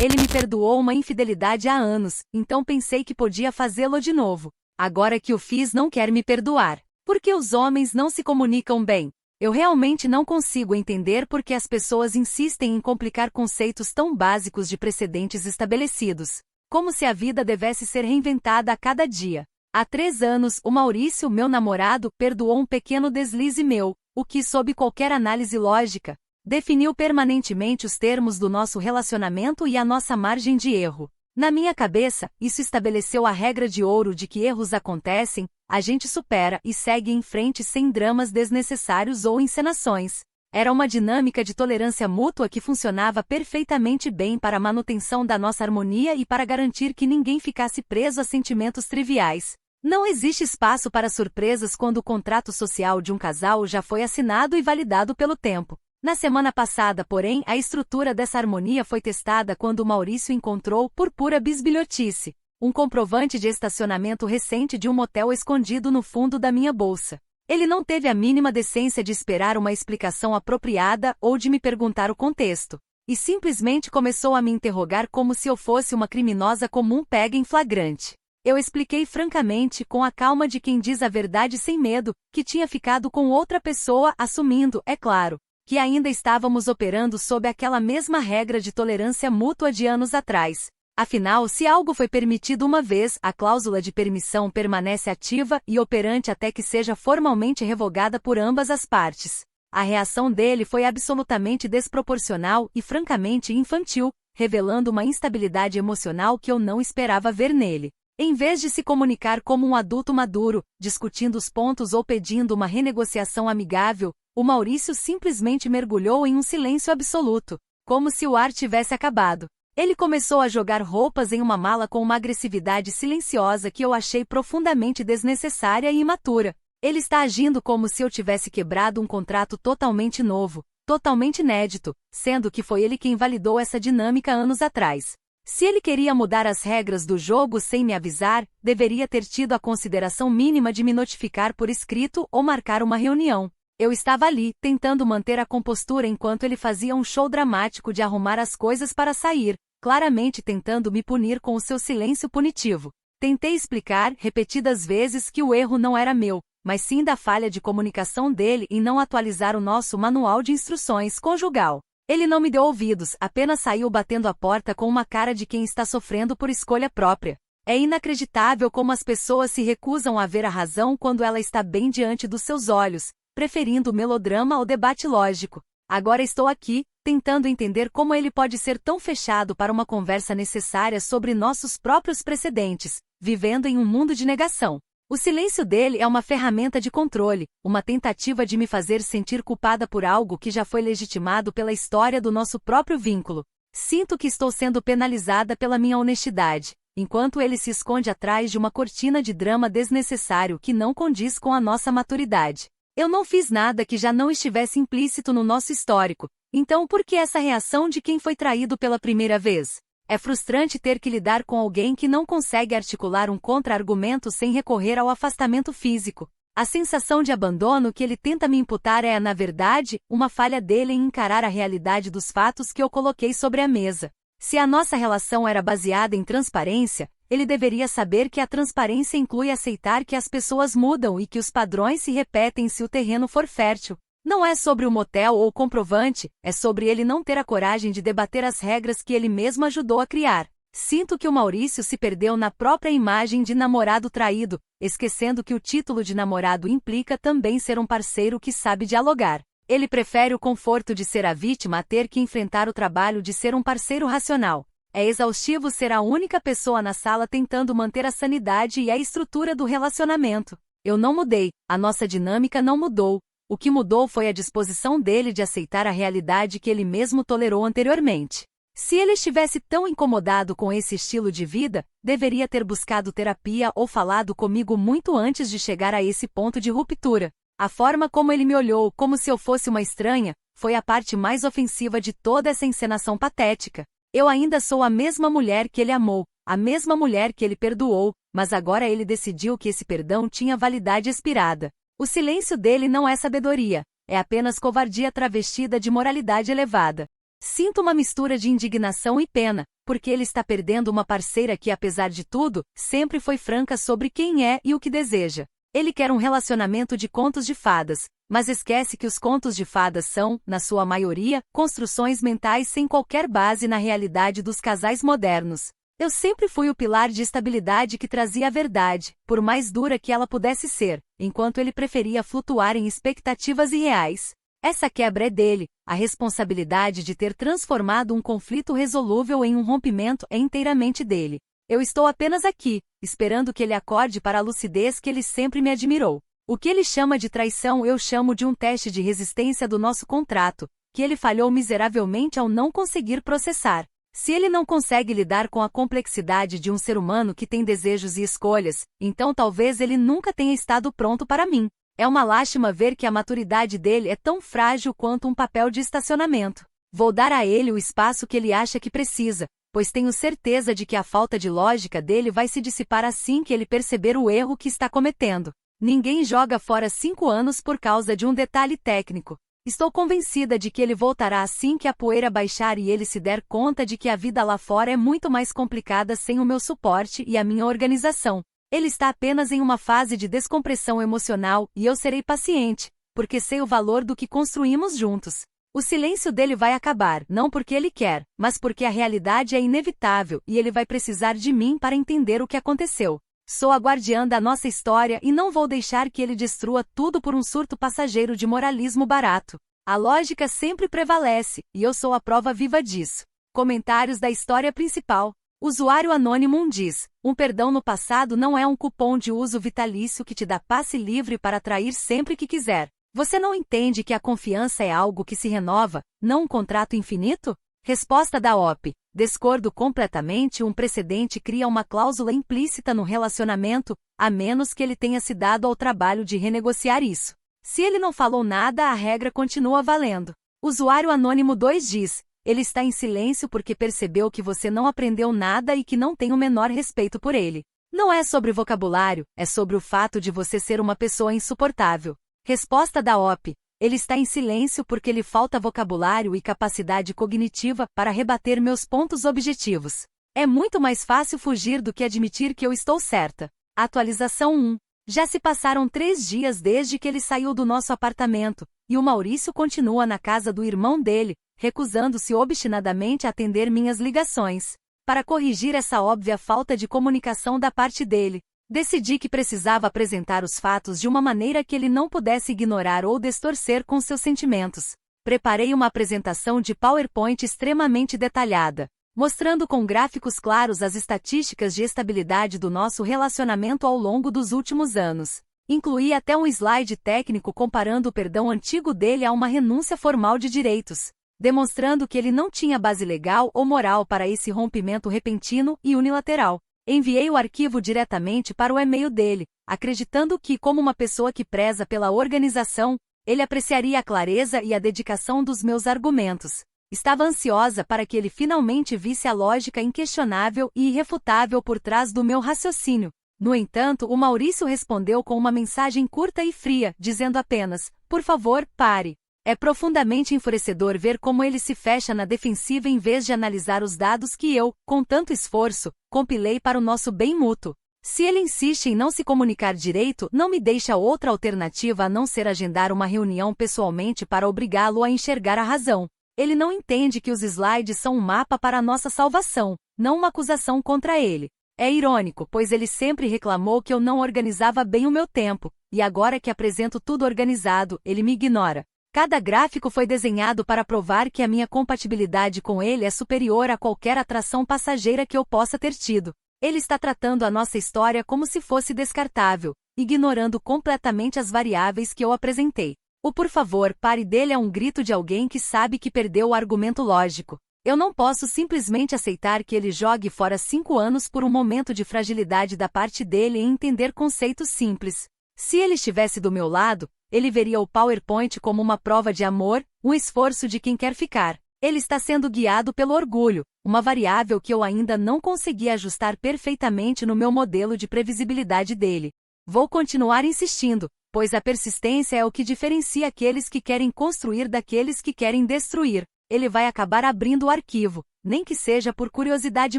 Ele me perdoou uma infidelidade há anos, então pensei que podia fazê-lo de novo. Agora que o fiz, não quer me perdoar. Por que os homens não se comunicam bem? Eu realmente não consigo entender por que as pessoas insistem em complicar conceitos tão básicos de precedentes estabelecidos. Como se a vida devesse ser reinventada a cada dia. Há 3 anos, o Maurício, meu namorado, perdoou um pequeno deslize meu, o que, sob qualquer análise lógica, definiu permanentemente os termos do nosso relacionamento e a nossa margem de erro. Na minha cabeça, isso estabeleceu a regra de ouro de que erros acontecem, a gente supera e segue em frente sem dramas desnecessários ou encenações. Era uma dinâmica de tolerância mútua que funcionava perfeitamente bem para a manutenção da nossa harmonia e para garantir que ninguém ficasse preso a sentimentos triviais. Não existe espaço para surpresas quando o contrato social de um casal já foi assinado e validado pelo tempo. Na semana passada, porém, a estrutura dessa harmonia foi testada quando Maurício encontrou, por pura bisbilhotice, um comprovante de estacionamento recente de um motel escondido no fundo da minha bolsa. Ele não teve a mínima decência de esperar uma explicação apropriada ou de me perguntar o contexto, e simplesmente começou a me interrogar como se eu fosse uma criminosa comum pega em flagrante. Eu expliquei francamente, com a calma de quem diz a verdade sem medo, que tinha ficado com outra pessoa, assumindo, é claro, que ainda estávamos operando sob aquela mesma regra de tolerância mútua de anos atrás. Afinal, se algo foi permitido uma vez, a cláusula de permissão permanece ativa e operante até que seja formalmente revogada por ambas as partes. A reação dele foi absolutamente desproporcional e francamente infantil, revelando uma instabilidade emocional que eu não esperava ver nele. Em vez de se comunicar como um adulto maduro, discutindo os pontos ou pedindo uma renegociação amigável, o Maurício simplesmente mergulhou em um silêncio absoluto, como se o ar tivesse acabado. Ele começou a jogar roupas em uma mala com uma agressividade silenciosa que eu achei profundamente desnecessária e imatura. Ele está agindo como se eu tivesse quebrado um contrato totalmente novo, totalmente inédito, sendo que foi ele quem validou essa dinâmica anos atrás. Se ele queria mudar as regras do jogo sem me avisar, deveria ter tido a consideração mínima de me notificar por escrito ou marcar uma reunião. Eu estava ali, tentando manter a compostura enquanto ele fazia um show dramático de arrumar as coisas para sair, claramente tentando me punir com o seu silêncio punitivo. Tentei explicar, repetidas vezes, que o erro não era meu, mas sim da falha de comunicação dele em não atualizar o nosso manual de instruções conjugal. Ele não me deu ouvidos, apenas saiu batendo a porta com uma cara de quem está sofrendo por escolha própria. É inacreditável como as pessoas se recusam a ver a razão quando ela está bem diante dos seus olhos, preferindo o melodrama ao debate lógico. Agora estou aqui, tentando entender como ele pode ser tão fechado para uma conversa necessária sobre nossos próprios precedentes, vivendo em um mundo de negação. O silêncio dele é uma ferramenta de controle, uma tentativa de me fazer sentir culpada por algo que já foi legitimado pela história do nosso próprio vínculo. Sinto que estou sendo penalizada pela minha honestidade, enquanto ele se esconde atrás de uma cortina de drama desnecessário que não condiz com a nossa maturidade. Eu não fiz nada que já não estivesse implícito no nosso histórico, então por que essa reação de quem foi traído pela primeira vez? É frustrante ter que lidar com alguém que não consegue articular um contra-argumento sem recorrer ao afastamento físico. A sensação de abandono que ele tenta me imputar é, na verdade, uma falha dele em encarar a realidade dos fatos que eu coloquei sobre a mesa. Se a nossa relação era baseada em transparência, ele deveria saber que a transparência inclui aceitar que as pessoas mudam e que os padrões se repetem se o terreno for fértil. Não é sobre o motel ou o comprovante, é sobre ele não ter a coragem de debater as regras que ele mesmo ajudou a criar. Sinto que o Maurício se perdeu na própria imagem de namorado traído, esquecendo que o título de namorado implica também ser um parceiro que sabe dialogar. Ele prefere o conforto de ser a vítima a ter que enfrentar o trabalho de ser um parceiro racional. É exaustivo ser a única pessoa na sala tentando manter a sanidade e a estrutura do relacionamento. Eu não mudei, a nossa dinâmica não mudou. O que mudou foi a disposição dele de aceitar a realidade que ele mesmo tolerou anteriormente. Se ele estivesse tão incomodado com esse estilo de vida, deveria ter buscado terapia ou falado comigo muito antes de chegar a esse ponto de ruptura. A forma como ele me olhou, como se eu fosse uma estranha, foi a parte mais ofensiva de toda essa encenação patética. Eu ainda sou a mesma mulher que ele amou, a mesma mulher que ele perdoou, mas agora ele decidiu que esse perdão tinha validade expirada. O silêncio dele não é sabedoria, é apenas covardia travestida de moralidade elevada. Sinto uma mistura de indignação e pena, porque ele está perdendo uma parceira que, apesar de tudo, sempre foi franca sobre quem é e o que deseja. Ele quer um relacionamento de contos de fadas, mas esquece que os contos de fadas são, na sua maioria, construções mentais sem qualquer base na realidade dos casais modernos. Eu sempre fui o pilar de estabilidade que trazia a verdade, por mais dura que ela pudesse ser, enquanto ele preferia flutuar em expectativas irreais. Essa quebra é dele, a responsabilidade de ter transformado um conflito resolúvel em um rompimento é inteiramente dele. Eu estou apenas aqui, esperando que ele acorde para a lucidez que ele sempre me admirou. O que ele chama de traição eu chamo de um teste de resistência do nosso contrato, que ele falhou miseravelmente ao não conseguir processar. Se ele não consegue lidar com a complexidade de um ser humano que tem desejos e escolhas, então talvez ele nunca tenha estado pronto para mim. É uma lástima ver que a maturidade dele é tão frágil quanto um papel de estacionamento. Vou dar a ele o espaço que ele acha que precisa, pois tenho certeza de que a falta de lógica dele vai se dissipar assim que ele perceber o erro que está cometendo. Ninguém joga fora 5 anos por causa de um detalhe técnico. Estou convencida de que ele voltará assim que a poeira baixar e ele se der conta de que a vida lá fora é muito mais complicada sem o meu suporte e a minha organização. Ele está apenas em uma fase de descompressão emocional e eu serei paciente, porque sei o valor do que construímos juntos. O silêncio dele vai acabar, não porque ele quer, mas porque a realidade é inevitável e ele vai precisar de mim para entender o que aconteceu. Sou a guardiã da nossa história e não vou deixar que ele destrua tudo por um surto passageiro de moralismo barato. A lógica sempre prevalece, e eu sou a prova viva disso. Comentários da história principal. Usuário Anônimo diz: um perdão no passado não é um cupom de uso vitalício que te dá passe livre para trair sempre que quiser. Você não entende que a confiança é algo que se renova, não um contrato infinito? Resposta da OP: discordo completamente. Um precedente cria uma cláusula implícita no relacionamento, a menos que ele tenha se dado ao trabalho de renegociar isso. Se ele não falou nada, a regra continua valendo. Usuário Anônimo 2 diz: ele está em silêncio porque percebeu que você não aprendeu nada e que não tem o menor respeito por ele. Não é sobre vocabulário, é sobre o fato de você ser uma pessoa insuportável. Resposta da OP: ele está em silêncio porque lhe falta vocabulário e capacidade cognitiva para rebater meus pontos objetivos. É muito mais fácil fugir do que admitir que eu estou certa. Atualização 1. Já se passaram 3 dias desde que ele saiu do nosso apartamento, e o Maurício continua na casa do irmão dele, recusando-se obstinadamente a atender minhas ligações. Para corrigir essa óbvia falta de comunicação da parte dele, decidi que precisava apresentar os fatos de uma maneira que ele não pudesse ignorar ou distorcer com seus sentimentos. Preparei uma apresentação de PowerPoint extremamente detalhada, mostrando com gráficos claros as estatísticas de estabilidade do nosso relacionamento ao longo dos últimos anos. Incluí até um slide técnico comparando o perdão antigo dele a uma renúncia formal de direitos, demonstrando que ele não tinha base legal ou moral para esse rompimento repentino e unilateral. Enviei o arquivo diretamente para o e-mail dele, acreditando que, como uma pessoa que preza pela organização, ele apreciaria a clareza e a dedicação dos meus argumentos. Estava ansiosa para que ele finalmente visse a lógica inquestionável e irrefutável por trás do meu raciocínio. No entanto, o Maurício respondeu com uma mensagem curta e fria, dizendo apenas: por favor, pare. É profundamente enfurecedor ver como ele se fecha na defensiva em vez de analisar os dados que eu, com tanto esforço, compilei para o nosso bem mútuo. Se ele insiste em não se comunicar direito, não me deixa outra alternativa a não ser agendar uma reunião pessoalmente para obrigá-lo a enxergar a razão. Ele não entende que os slides são um mapa para a nossa salvação, não uma acusação contra ele. É irônico, pois ele sempre reclamou que eu não organizava bem o meu tempo, e agora que apresento tudo organizado, ele me ignora. Cada gráfico foi desenhado para provar que a minha compatibilidade com ele é superior a qualquer atração passageira que eu possa ter tido. Ele está tratando a nossa história como se fosse descartável, ignorando completamente as variáveis que eu apresentei. O por favor, pare dele é um grito de alguém que sabe que perdeu o argumento lógico. Eu não posso simplesmente aceitar que ele jogue fora 5 anos por um momento de fragilidade da parte dele em entender conceitos simples. Se ele estivesse do meu lado, ele veria o PowerPoint como uma prova de amor, um esforço de quem quer ficar. Ele está sendo guiado pelo orgulho, uma variável que eu ainda não consegui ajustar perfeitamente no meu modelo de previsibilidade dele. Vou continuar insistindo, pois a persistência é o que diferencia aqueles que querem construir daqueles que querem destruir. ele vai acabar abrindo o arquivo, nem que seja por curiosidade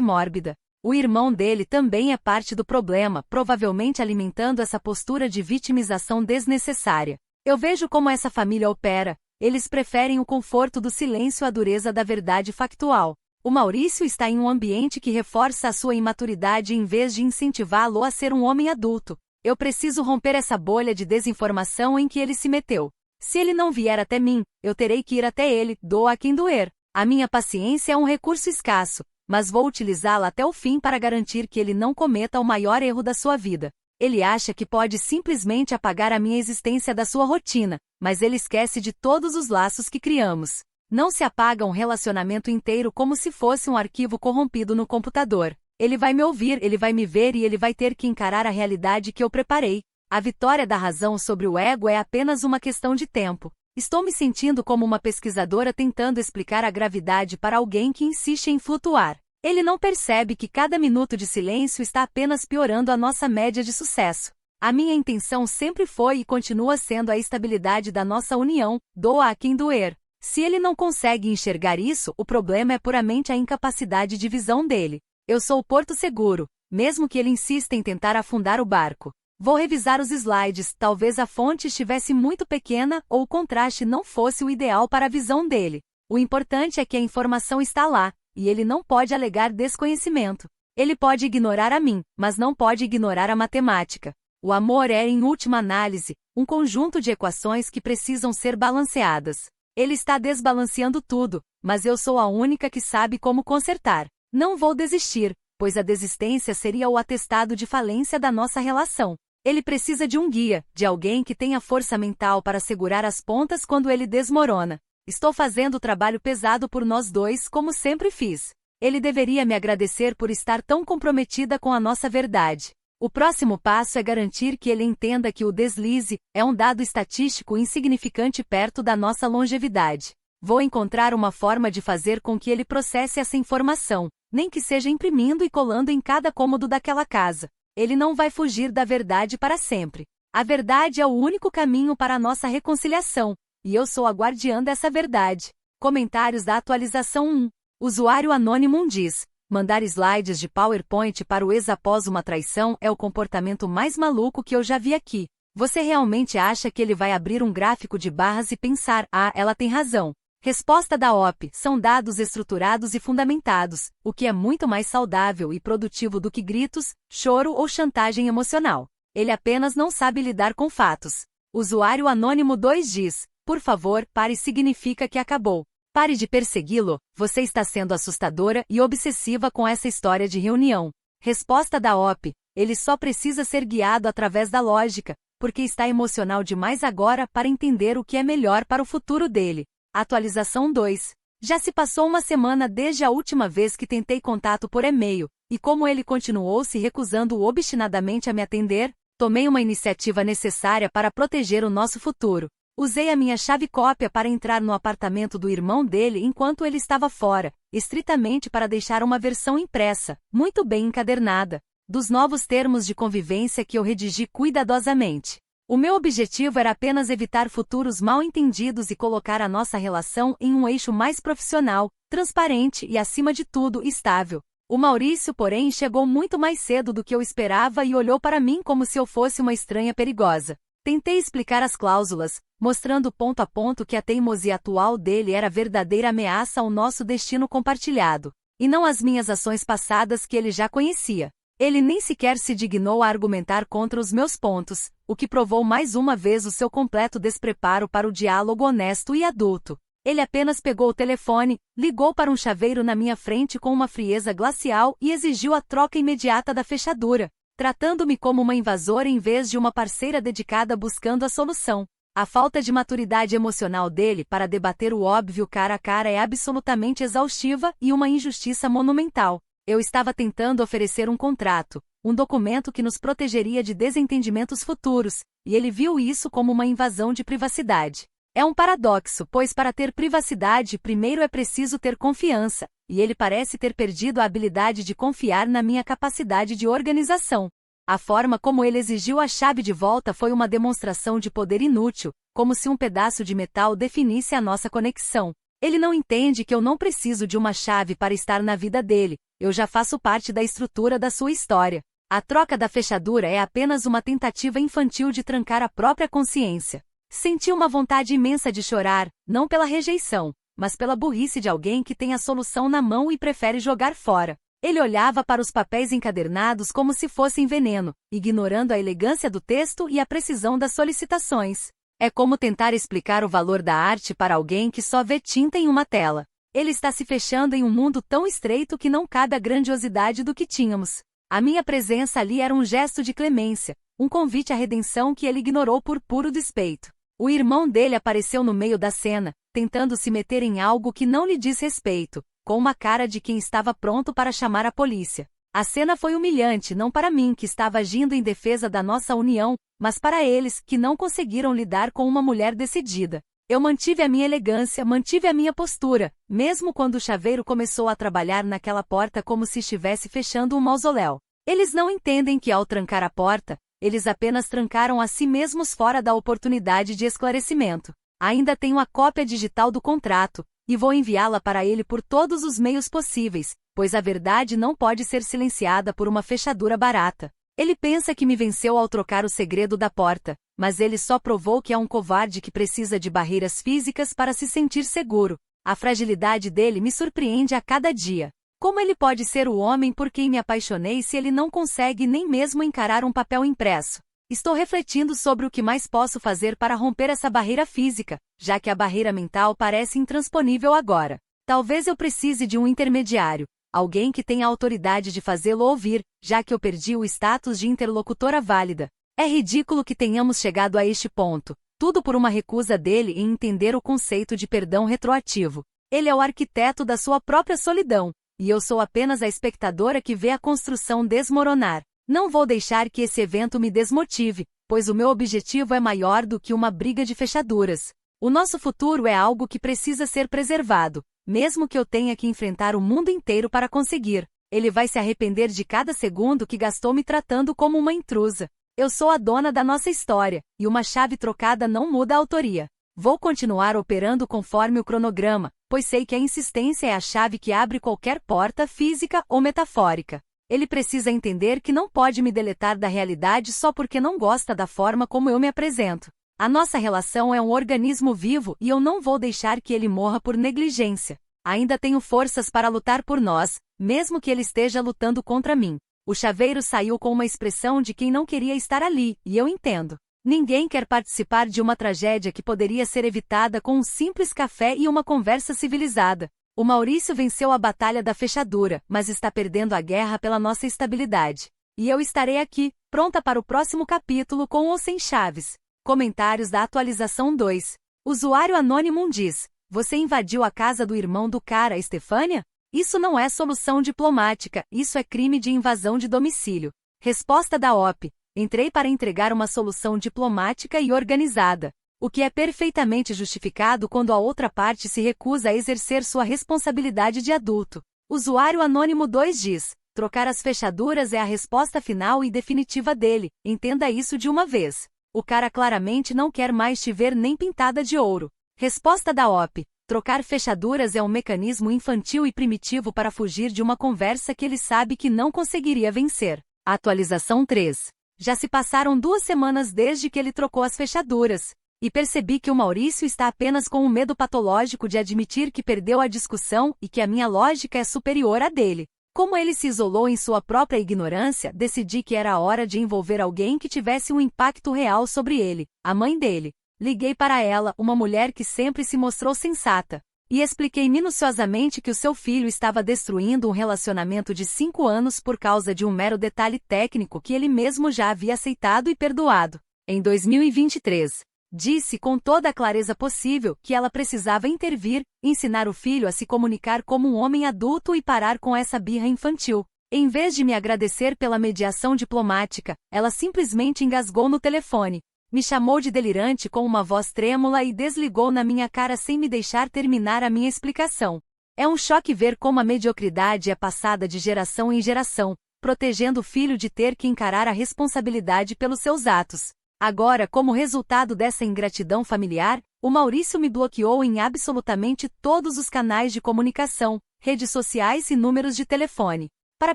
mórbida. O irmão dele também é parte do problema, provavelmente alimentando essa postura de vitimização desnecessária. Eu vejo como essa família opera. Eles preferem o conforto do silêncio à dureza da verdade factual. O Maurício está em um ambiente que reforça a sua imaturidade em vez de incentivá-lo a ser um homem adulto. Eu preciso romper essa bolha de desinformação em que ele se meteu. Se ele não vier até mim, eu terei que ir até ele, doa quem doer. A minha paciência é um recurso escasso, mas vou utilizá-la até o fim para garantir que ele não cometa o maior erro da sua vida. Ele acha que pode simplesmente apagar a minha existência da sua rotina, mas ele esquece de todos os laços que criamos. Não se apaga um relacionamento inteiro como se fosse um arquivo corrompido no computador. Ele vai me ouvir, ele vai me ver e ele vai ter que encarar a realidade que eu preparei. A vitória da razão sobre o ego é apenas uma questão de tempo. Estou me sentindo como uma pesquisadora tentando explicar a gravidade para alguém que insiste em flutuar. Ele não percebe que cada minuto de silêncio está apenas piorando a nossa média de sucesso. A minha intenção sempre foi e continua sendo a estabilidade da nossa união, doa a quem doer. Se ele não consegue enxergar isso, o problema é puramente a incapacidade de visão dele. Eu sou o porto seguro, mesmo que ele insista em tentar afundar o barco. Vou revisar os slides, talvez a fonte estivesse muito pequena ou o contraste não fosse o ideal para a visão dele. O importante é que a informação está lá, e ele não pode alegar desconhecimento. Ele pode ignorar a mim, mas não pode ignorar a matemática. O amor é, em última análise, um conjunto de equações que precisam ser balanceadas. Ele está desbalanceando tudo, mas eu sou a única que sabe como consertar. Não vou desistir, pois a desistência seria o atestado de falência da nossa relação. Ele precisa de um guia, de alguém que tenha força mental para segurar as pontas quando ele desmorona. Estou fazendo o trabalho pesado por nós dois como sempre fiz. Ele deveria me agradecer por estar tão comprometida com a nossa verdade. O próximo passo é garantir que ele entenda que o deslize é um dado estatístico insignificante perto da nossa longevidade. Vou encontrar uma forma de fazer com que ele processe essa informação, nem que seja imprimindo e colando em cada cômodo daquela casa. Ele não vai fugir da verdade para sempre. A verdade é o único caminho para a nossa reconciliação, e eu sou a guardiã dessa verdade. Comentários da atualização 1. Usuário Anônimo diz: mandar slides de PowerPoint para o ex após uma traição é o comportamento mais maluco que eu já vi aqui. Você realmente acha que ele vai abrir um gráfico de barras e pensar, ah, ela tem razão? Resposta da OP: são dados estruturados e fundamentados, o que é muito mais saudável e produtivo do que gritos, choro ou chantagem emocional. Ele apenas não sabe lidar com fatos. Usuário Anônimo 2 diz: por favor, pare, significa que acabou. Pare de persegui-lo, você está sendo assustadora e obsessiva com essa história de reunião. Resposta da OP: ele só precisa ser guiado através da lógica, porque está emocional demais agora para entender o que é melhor para o futuro dele. Atualização 2. Já se passou uma semana desde a última vez que tentei contato por e-mail, e como ele continuou se recusando obstinadamente a me atender, tomei uma iniciativa necessária para proteger o nosso futuro. Usei a minha chave cópia para entrar no apartamento do irmão dele enquanto ele estava fora, estritamente para deixar uma versão impressa, muito bem encadernada, dos novos termos de convivência que eu redigi cuidadosamente. O meu objetivo era apenas evitar futuros mal-entendidos e colocar a nossa relação em um eixo mais profissional, transparente e, acima de tudo, estável. O Maurício, porém, chegou muito mais cedo do que eu esperava e olhou para mim como se eu fosse uma estranha perigosa. Tentei explicar as cláusulas, mostrando ponto a ponto que a teimosia atual dele era verdadeira ameaça ao nosso destino compartilhado, e não às minhas ações passadas que ele já conhecia. Ele nem sequer se dignou a argumentar contra os meus pontos, o que provou mais uma vez o seu completo despreparo para o diálogo honesto e adulto. Ele apenas pegou o telefone, ligou para um chaveiro na minha frente com uma frieza glacial e exigiu a troca imediata da fechadura, tratando-me como uma invasora em vez de uma parceira dedicada buscando a solução. A falta de maturidade emocional dele para debater o óbvio cara a cara é absolutamente exaustiva e uma injustiça monumental. Eu estava tentando oferecer um contrato, um documento que nos protegeria de desentendimentos futuros, e ele viu isso como uma invasão de privacidade. É um paradoxo, pois para ter privacidade primeiro é preciso ter confiança, e ele parece ter perdido a habilidade de confiar na minha capacidade de organização. A forma como ele exigiu a chave de volta foi uma demonstração de poder inútil, como se um pedaço de metal definisse a nossa conexão. Ele não entende que eu não preciso de uma chave para estar na vida dele, eu já faço parte da estrutura da sua história. A troca da fechadura é apenas uma tentativa infantil de trancar a própria consciência. Senti uma vontade imensa de chorar, não pela rejeição, mas pela burrice de alguém que tem a solução na mão e prefere jogar fora. Ele olhava para os papéis encadernados como se fossem veneno, ignorando a elegância do texto e a precisão das solicitações. É como tentar explicar o valor da arte para alguém que só vê tinta em uma tela. Ele está se fechando em um mundo tão estreito que não cabe a grandiosidade do que tínhamos. A minha presença ali era um gesto de clemência, um convite à redenção que ele ignorou por puro despeito. O irmão dele apareceu no meio da cena, tentando se meter em algo que não lhe diz respeito, com uma cara de quem estava pronto para chamar a polícia. A cena foi humilhante não para mim que estava agindo em defesa da nossa união, mas para eles que não conseguiram lidar com uma mulher decidida. Eu mantive a minha elegância, mantive a minha postura, mesmo quando o chaveiro começou a trabalhar naquela porta como se estivesse fechando um mausoléu. Eles não entendem que ao trancar a porta, eles apenas trancaram a si mesmos fora da oportunidade de esclarecimento. Ainda tenho a cópia digital do contrato, e vou enviá-la para ele por todos os meios possíveis, pois a verdade não pode ser silenciada por uma fechadura barata. Ele pensa que me venceu ao trocar o segredo da porta, mas ele só provou que é um covarde que precisa de barreiras físicas para se sentir seguro. A fragilidade dele me surpreende a cada dia. Como ele pode ser o homem por quem me apaixonei se ele não consegue nem mesmo encarar um papel impresso? Estou refletindo sobre o que mais posso fazer para romper essa barreira física, já que a barreira mental parece intransponível agora. Talvez eu precise de um intermediário, alguém que tenha a autoridade de fazê-lo ouvir, já que eu perdi o status de interlocutora válida. É ridículo que tenhamos chegado a este ponto, tudo por uma recusa dele em entender o conceito de perdão retroativo. Ele é o arquiteto da sua própria solidão, e eu sou apenas a espectadora que vê a construção desmoronar. Não vou deixar que esse evento me desmotive, pois o meu objetivo é maior do que uma briga de fechaduras. O nosso futuro é algo que precisa ser preservado, mesmo que eu tenha que enfrentar o mundo inteiro para conseguir. Ele vai se arrepender de cada segundo que gastou me tratando como uma intrusa. Eu sou a dona da nossa história, e uma chave trocada não muda a autoria. Vou continuar operando conforme o cronograma, pois sei que a insistência é a chave que abre qualquer porta física ou metafórica. Ele precisa entender que não pode me deletar da realidade só porque não gosta da forma como eu me apresento. A nossa relação é um organismo vivo e eu não vou deixar que ele morra por negligência. Ainda tenho forças para lutar por nós, mesmo que ele esteja lutando contra mim. O chaveiro saiu com uma expressão de quem não queria estar ali, e eu entendo. Ninguém quer participar de uma tragédia que poderia ser evitada com um simples café e uma conversa civilizada. O Maurício venceu a batalha da fechadura, mas está perdendo a guerra pela nossa estabilidade. E eu estarei aqui, pronta para o próximo capítulo com ou sem chaves. Comentários da atualização 2. Usuário Anônimo diz: você invadiu a casa do irmão do cara, Estefânia? Isso não é solução diplomática, isso é crime de invasão de domicílio. Resposta da OP: entrei para entregar uma solução diplomática e organizada. O que é perfeitamente justificado quando a outra parte se recusa a exercer sua responsabilidade de adulto. Usuário Anônimo 2 diz: trocar as fechaduras é a resposta final e definitiva dele, entenda isso de uma vez. O cara claramente não quer mais te ver nem pintada de ouro. Resposta da OP: trocar fechaduras é um mecanismo infantil e primitivo para fugir de uma conversa que ele sabe que não conseguiria vencer. Atualização 3. Já se passaram 2 semanas desde que ele trocou as fechaduras. E percebi que o Maurício está apenas com o medo patológico de admitir que perdeu a discussão e que a minha lógica é superior à dele. Como ele se isolou em sua própria ignorância, decidi que era a hora de envolver alguém que tivesse um impacto real sobre ele, a mãe dele. Liguei para ela, uma mulher que sempre se mostrou sensata, e expliquei minuciosamente que o seu filho estava destruindo um relacionamento de 5 anos por causa de um mero detalhe técnico que ele mesmo já havia aceitado e perdoado. Em 2023. Disse com toda a clareza possível que ela precisava intervir, ensinar o filho a se comunicar como um homem adulto e parar com essa birra infantil. Em vez de me agradecer pela mediação diplomática, ela simplesmente engasgou no telefone. Me chamou de delirante com uma voz trêmula e desligou na minha cara sem me deixar terminar a minha explicação. É um choque ver como a mediocridade é passada de geração em geração, protegendo o filho de ter que encarar a responsabilidade pelos seus atos. Agora, como resultado dessa ingratidão familiar, o Maurício me bloqueou em absolutamente todos os canais de comunicação, redes sociais e números de telefone. Para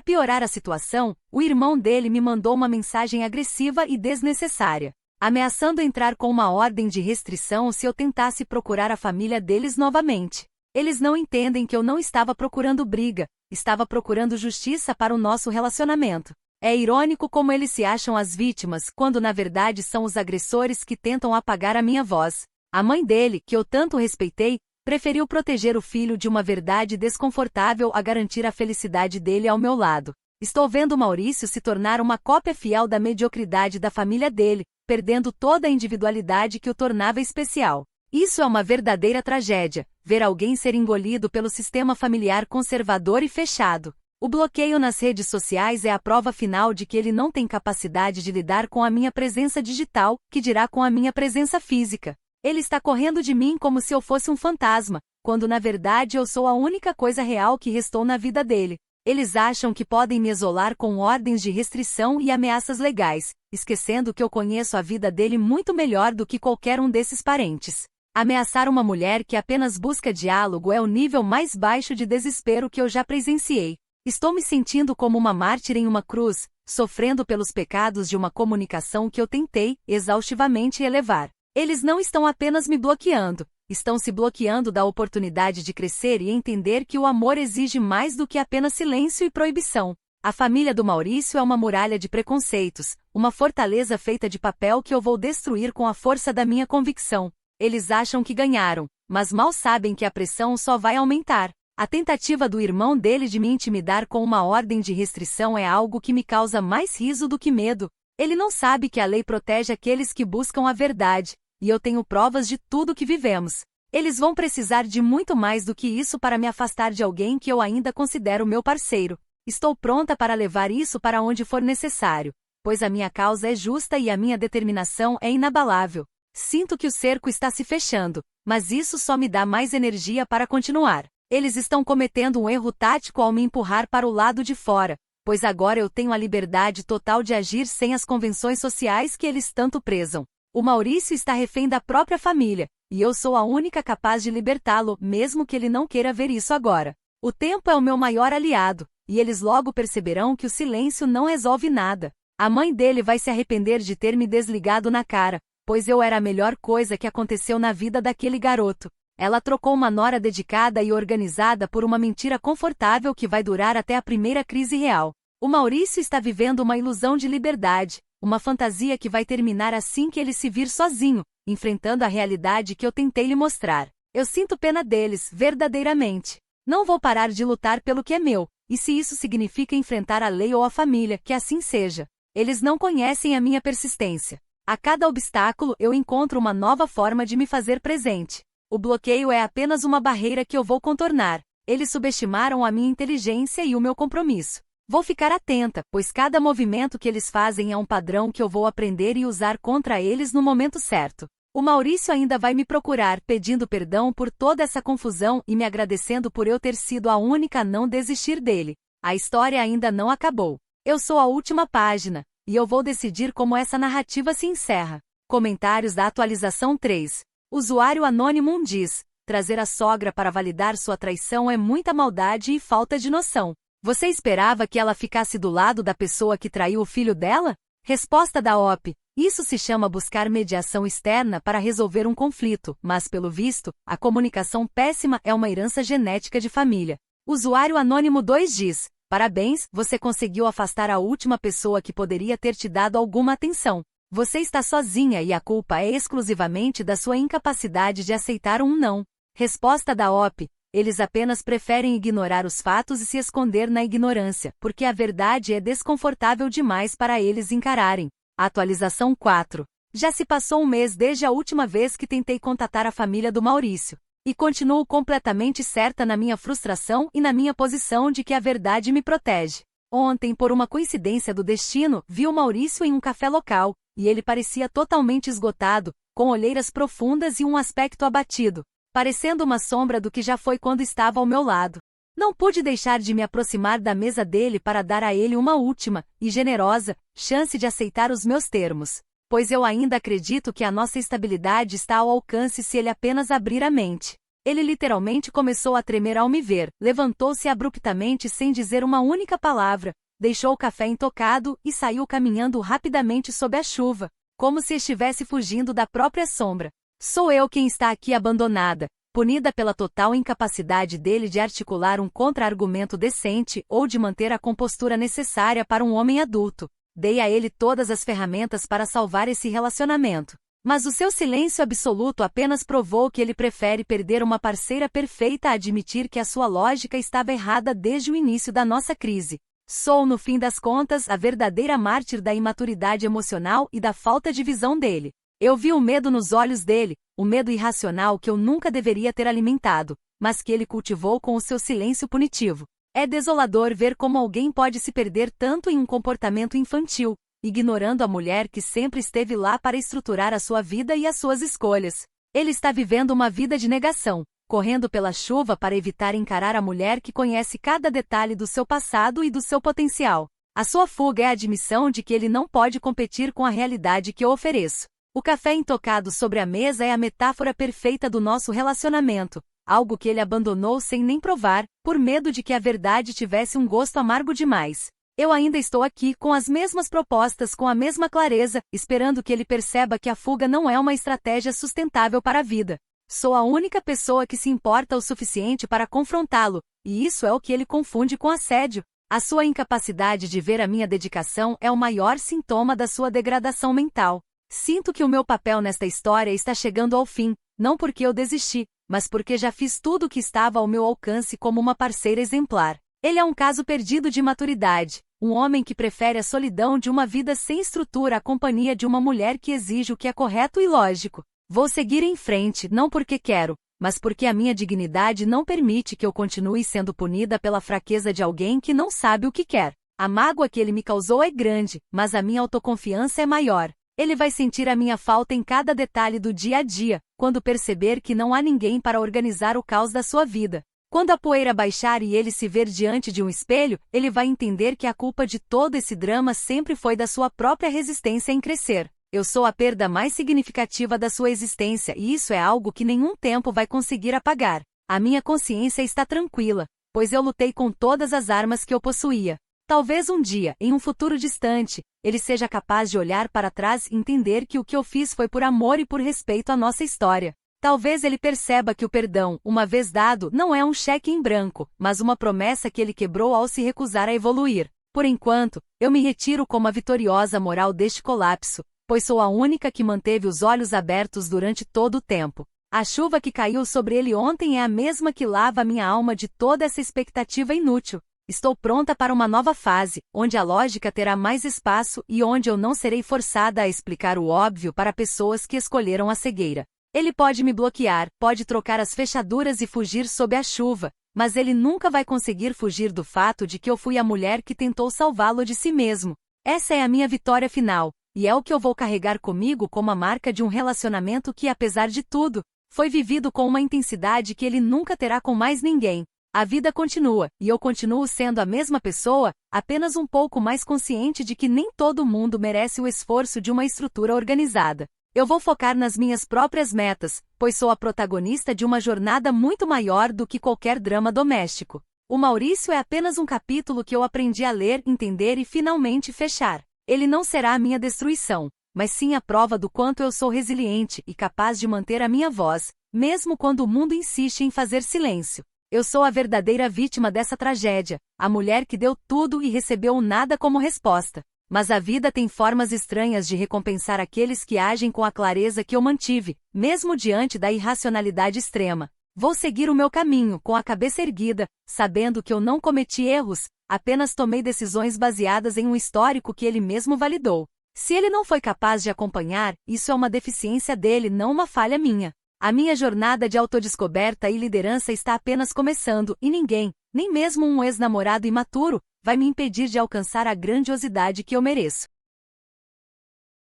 piorar a situação, o irmão dele me mandou uma mensagem agressiva e desnecessária, ameaçando entrar com uma ordem de restrição se eu tentasse procurar a família deles novamente. Eles não entendem que eu não estava procurando briga, estava procurando justiça para o nosso relacionamento. É irônico como eles se acham as vítimas, quando na verdade são os agressores que tentam apagar a minha voz. A mãe dele, que eu tanto respeitei, preferiu proteger o filho de uma verdade desconfortável a garantir a felicidade dele ao meu lado. Estou vendo Maurício se tornar uma cópia fiel da mediocridade da família dele, perdendo toda a individualidade que o tornava especial. Isso é uma verdadeira tragédia, ver alguém ser engolido pelo sistema familiar conservador e fechado. O bloqueio nas redes sociais é a prova final de que ele não tem capacidade de lidar com a minha presença digital, que dirá com a minha presença física. Ele está correndo de mim como se eu fosse um fantasma, quando na verdade eu sou a única coisa real que restou na vida dele. Eles acham que podem me isolar com ordens de restrição e ameaças legais, esquecendo que eu conheço a vida dele muito melhor do que qualquer um desses parentes. Ameaçar uma mulher que apenas busca diálogo é o nível mais baixo de desespero que eu já presenciei. Estou me sentindo como uma mártir em uma cruz, sofrendo pelos pecados de uma comunicação que eu tentei, exaustivamente, elevar. Eles não estão apenas me bloqueando, estão se bloqueando da oportunidade de crescer e entender que o amor exige mais do que apenas silêncio e proibição. A família do Maurício é uma muralha de preconceitos, uma fortaleza feita de papel que eu vou destruir com a força da minha convicção. Eles acham que ganharam, mas mal sabem que a pressão só vai aumentar. A tentativa do irmão dele de me intimidar com uma ordem de restrição é algo que me causa mais riso do que medo. Ele não sabe que a lei protege aqueles que buscam a verdade, e eu tenho provas de tudo que vivemos. Eles vão precisar de muito mais do que isso para me afastar de alguém que eu ainda considero meu parceiro. Estou pronta para levar isso para onde for necessário, pois a minha causa é justa e a minha determinação é inabalável. Sinto que o cerco está se fechando, mas isso só me dá mais energia para continuar. Eles estão cometendo um erro tático ao me empurrar para o lado de fora, pois agora eu tenho a liberdade total de agir sem as convenções sociais que eles tanto prezam. O Maurício está refém da própria família, e eu sou a única capaz de libertá-lo, mesmo que ele não queira ver isso agora. O tempo é o meu maior aliado, e eles logo perceberão que o silêncio não resolve nada. A mãe dele vai se arrepender de ter me desligado na cara, pois eu era a melhor coisa que aconteceu na vida daquele garoto. Ela trocou uma nora dedicada e organizada por uma mentira confortável que vai durar até a primeira crise real. O Maurício está vivendo uma ilusão de liberdade, uma fantasia que vai terminar assim que ele se vir sozinho, enfrentando a realidade que eu tentei lhe mostrar. Eu sinto pena deles, verdadeiramente. Não vou parar de lutar pelo que é meu, e se isso significa enfrentar a lei ou a família, que assim seja. Eles não conhecem a minha persistência. A cada obstáculo eu encontro uma nova forma de me fazer presente. O bloqueio é apenas uma barreira que eu vou contornar. Eles subestimaram a minha inteligência e o meu compromisso. Vou ficar atenta, pois cada movimento que eles fazem é um padrão que eu vou aprender e usar contra eles no momento certo. O Maurício ainda vai me procurar pedindo perdão por toda essa confusão e me agradecendo por eu ter sido a única a não desistir dele. A história ainda não acabou. Eu sou a última página, e eu vou decidir como essa narrativa se encerra. Comentários da atualização 3. Usuário anônimo diz: trazer a sogra para validar sua traição é muita maldade e falta de noção. Você esperava que ela ficasse do lado da pessoa que traiu o filho dela? Resposta da OP: isso se chama buscar mediação externa para resolver um conflito, mas pelo visto, a comunicação péssima é uma herança genética de família. Usuário anônimo 2 diz: parabéns, você conseguiu afastar a última pessoa que poderia ter te dado alguma atenção. Você está sozinha e a culpa é exclusivamente da sua incapacidade de aceitar um não. Resposta da OP: eles apenas preferem ignorar os fatos e se esconder na ignorância, porque a verdade é desconfortável demais para eles encararem. Atualização 4. Já se passou um mês desde a última vez que tentei contatar a família do Maurício, e continuo completamente certa na minha frustração e na minha posição de que a verdade me protege. Ontem, por uma coincidência do destino, vi o Maurício em um café local, e ele parecia totalmente esgotado, com olheiras profundas e um aspecto abatido, parecendo uma sombra do que já foi quando estava ao meu lado. Não pude deixar de me aproximar da mesa dele para dar a ele uma última, e generosa, chance de aceitar os meus termos. pois eu ainda acredito que a nossa estabilidade está ao alcance se ele apenas abrir a mente. Ele literalmente começou a tremer ao me ver, levantou-se abruptamente sem dizer uma única palavra, deixou o café intocado e saiu caminhando rapidamente sob a chuva, como se estivesse fugindo da própria sombra. Sou eu quem está aqui abandonada, punida pela total incapacidade dele de articular um contra-argumento decente ou de manter a compostura necessária para um homem adulto. Dei a ele todas as ferramentas para salvar esse relacionamento. Mas o seu silêncio absoluto apenas provou que ele prefere perder uma parceira perfeita a admitir que a sua lógica estava errada desde o início da nossa crise. Sou, no fim das contas, a verdadeira mártir da imaturidade emocional e da falta de visão dele. Eu vi o medo nos olhos dele, o medo irracional que eu nunca deveria ter alimentado, mas que ele cultivou com o seu silêncio punitivo. É desolador ver como alguém pode se perder tanto em um comportamento infantil, ignorando a mulher que sempre esteve lá para estruturar a sua vida e as suas escolhas. Ele está vivendo uma vida de negação, correndo pela chuva para evitar encarar a mulher que conhece cada detalhe do seu passado e do seu potencial. A sua fuga é a admissão de que ele não pode competir com a realidade que eu ofereço. O café intocado sobre a mesa é a metáfora perfeita do nosso relacionamento, algo que ele abandonou sem nem provar, por medo de que a verdade tivesse um gosto amargo demais. Eu ainda estou aqui com as mesmas propostas com a mesma clareza, esperando que ele perceba que a fuga não é uma estratégia sustentável para a vida. Sou a única pessoa que se importa o suficiente para confrontá-lo, e isso é o que ele confunde com assédio. A sua incapacidade de ver a minha dedicação é o maior sintoma da sua degradação mental. Sinto que o meu papel nesta história está chegando ao fim, não porque eu desisti, mas porque já fiz tudo o que estava ao meu alcance como uma parceira exemplar. Ele é um caso perdido de maturidade, um homem que prefere a solidão de uma vida sem estrutura à companhia de uma mulher que exige o que é correto e lógico. Vou seguir em frente, não porque quero, mas porque a minha dignidade não permite que eu continue sendo punida pela fraqueza de alguém que não sabe o que quer. A mágoa que ele me causou é grande, mas a minha autoconfiança é maior. Ele vai sentir a minha falta em cada detalhe do dia a dia, quando perceber que não há ninguém para organizar o caos da sua vida. Quando a poeira baixar e ele se ver diante de um espelho, ele vai entender que a culpa de todo esse drama sempre foi da sua própria resistência em crescer. Eu sou a perda mais significativa da sua existência e isso é algo que nenhum tempo vai conseguir apagar. A minha consciência está tranquila, pois eu lutei com todas as armas que eu possuía. Talvez um dia, em um futuro distante, ele seja capaz de olhar para trás e entender que o que eu fiz foi por amor e por respeito à nossa história. Talvez ele perceba que o perdão, uma vez dado, não é um cheque em branco, mas uma promessa que ele quebrou ao se recusar a evoluir. Por enquanto, eu me retiro como a vitoriosa moral deste colapso, pois sou a única que manteve os olhos abertos durante todo o tempo. A chuva que caiu sobre ele ontem é a mesma que lava a minha alma de toda essa expectativa inútil. Estou pronta para uma nova fase, onde a lógica terá mais espaço e onde eu não serei forçada a explicar o óbvio para pessoas que escolheram a cegueira. Ele pode me bloquear, pode trocar as fechaduras e fugir sob a chuva, mas ele nunca vai conseguir fugir do fato de que eu fui a mulher que tentou salvá-lo de si mesmo. Essa é a minha vitória final, e é o que eu vou carregar comigo como a marca de um relacionamento que, apesar de tudo, foi vivido com uma intensidade que ele nunca terá com mais ninguém. A vida continua, e eu continuo sendo a mesma pessoa, apenas um pouco mais consciente de que nem todo mundo merece o esforço de uma estrutura organizada. Eu vou focar nas minhas próprias metas, pois sou a protagonista de uma jornada muito maior do que qualquer drama doméstico. O Maurício é apenas um capítulo que eu aprendi a ler, entender e finalmente fechar. Ele não será a minha destruição, mas sim a prova do quanto eu sou resiliente e capaz de manter a minha voz, mesmo quando o mundo insiste em fazer silêncio. Eu sou a verdadeira vítima dessa tragédia, a mulher que deu tudo e recebeu nada como resposta. Mas a vida tem formas estranhas de recompensar aqueles que agem com a clareza que eu mantive, mesmo diante da irracionalidade extrema. Vou seguir o meu caminho, com a cabeça erguida, sabendo que eu não cometi erros, apenas tomei decisões baseadas em um histórico que ele mesmo validou. Se ele não foi capaz de acompanhar, isso é uma deficiência dele, não uma falha minha. A minha jornada de autodescoberta e liderança está apenas começando, e ninguém, nem mesmo um ex-namorado imaturo, vai me impedir de alcançar a grandiosidade que eu mereço.